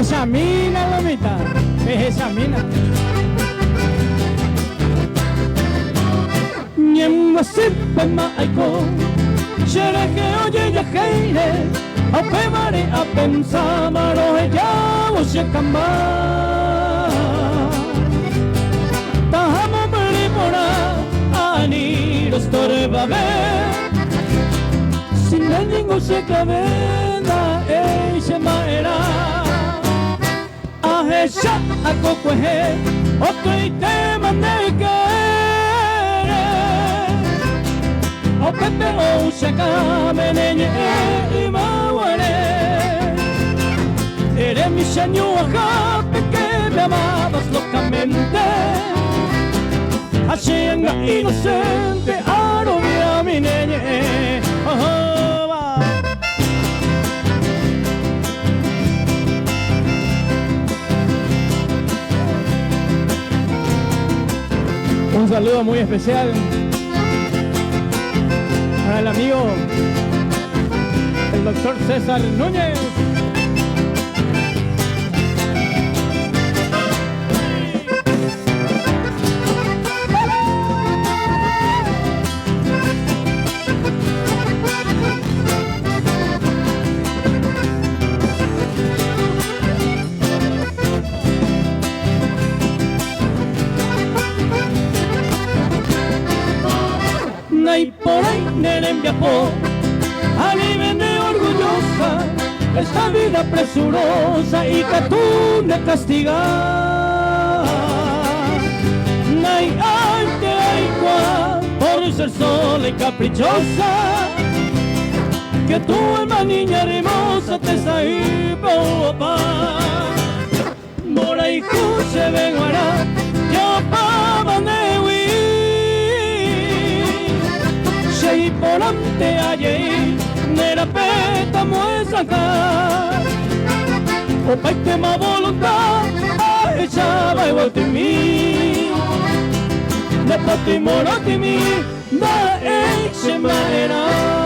esa mina, Lomita, es esa mina. Nyemma sippe maiko, shereke oye ya heire, ape mare apen samaro ya oshe kamba. Tahamo bari pora, ani rostore babe, sinengo se kabenda se maera. Ahesha akokwehe, otoite maneke. O pepe o shaka menenye imaware. Eres mi señor que me amabas locamente. Hacienda inocente, arobia mi neñe. Un saludo muy especial al amigo el doctor César Núñez. Y por ahí Nenen viajó, a mí viene orgullosa esta vida presurosa y que tú me castigas. Nay, ay, te ay, por ser sola y caprichosa, que tú, alma niña hermosa, te saí papá. Por ahí se ven ahora, yo pa' manewi. Y por ante allí, nera peta muestra o paite ma voluntad, echaba y volti mi, de pati morati mi, da eche maera.